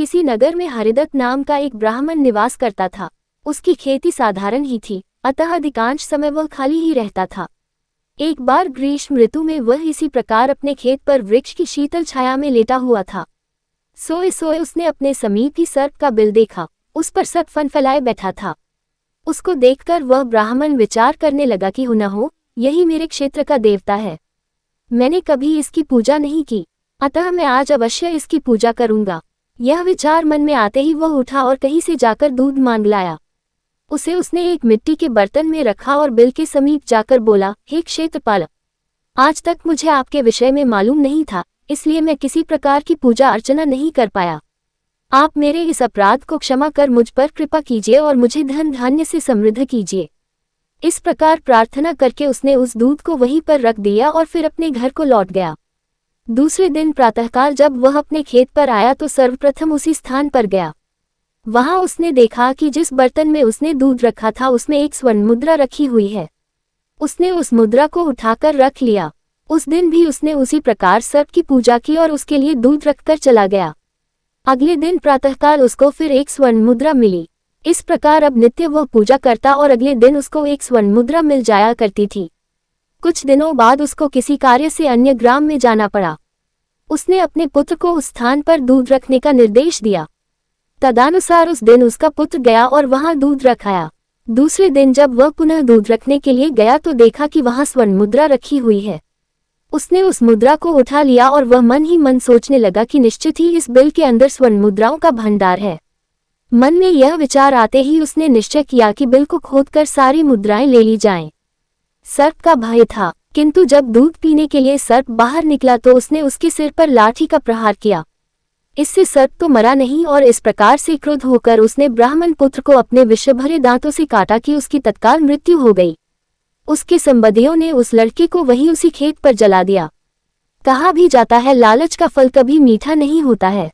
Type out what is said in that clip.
किसी नगर में हरिदत्त नाम का एक ब्राह्मण निवास करता था। उसकी खेती साधारण ही थी, अतः अधिकांश समय वह खाली ही रहता था। एक बार ग्रीष्म ऋतु में वह इसी प्रकार अपने खेत पर वृक्ष की शीतल छाया में लेटा हुआ था। सोए सोए उसने अपने समीप ही सर्प का बिल देखा। उस पर सर्प फनफलाए बैठा था। उसको देखकर वह ब्राह्मण विचार करने लगा कि हो न हो यही मेरे क्षेत्र का देवता है। मैंने कभी इसकी पूजा नहीं की, अतः मैं आज अवश्य इसकी पूजा करूंगा। यह विचार मन में आते ही वह उठा और कहीं से जाकर दूध मांग लाया। उसे उसने एक मिट्टी के बर्तन में रखा और बिल के समीप जाकर बोला, हे क्षेत्रपाल, आज तक मुझे आपके विषय में मालूम नहीं था, इसलिए मैं किसी प्रकार की पूजा अर्चना नहीं कर पाया। आप मेरे इस अपराध को क्षमा कर मुझ पर कृपा कीजिए और मुझे धन धान्य से समृद्ध कीजिए। इस प्रकार प्रार्थना करके उसने उस दूध को वहीं पर रख दिया और फिर अपने घर को लौट गया। दूसरे दिन प्रातःकाल जब वह अपने खेत पर आया तो सर्वप्रथम उसी स्थान पर गया। वहां उसने देखा कि जिस बर्तन में उसने दूध रखा था उसमें एक स्वर्ण मुद्रा रखी हुई है। उसने उस मुद्रा को उठाकर रख लिया। उस दिन भी उसने उसी प्रकार सर्प की पूजा की और उसके लिए दूध रखकर चला गया। अगले दिन प्रातःकाल उसको फिर एक स्वर्ण मुद्रा मिली। इस प्रकार अब नित्य वह पूजा करता और अगले दिन उसको एक स्वर्ण मुद्रा मिल जाया करती थी। कुछ दिनों बाद उसको किसी कार्य से अन्य ग्राम में जाना पड़ा। उसने अपने पुत्र को उस स्थान पर दूध रखने का निर्देश दिया। तदानुसार उस दिन उसका पुत्र गया और वहां दूध रखाया। दूसरे दिन जब वह पुनः दूध रखने के लिए गया तो देखा कि वहां स्वर्ण मुद्रा रखी हुई है। उसने उस मुद्रा को उठा लिया और वह मन ही मन सोचने लगा कि निश्चित ही इस बिल के अंदर स्वर्ण मुद्राओं का भंडार है। मन में यह विचार आते ही उसने निश्चय किया कि बिल को खोदकर सारी मुद्राएं ले ली जाएं। सर्प का भय था, किंतु जब दूध पीने के लिए सर्प बाहर निकला तो उसने उसके सिर पर लाठी का प्रहार किया। इससे सर्प तो मरा नहीं और इस प्रकार से क्रुद्ध होकर उसने ब्राह्मण पुत्र को अपने विष भरे दांतों से काटा कि उसकी तत्काल मृत्यु हो गई। उसके संबंधियों ने उस लड़के को वहीं उसी खेत पर जला दिया। कहा भी जाता है, लालच का फल कभी मीठा नहीं होता है।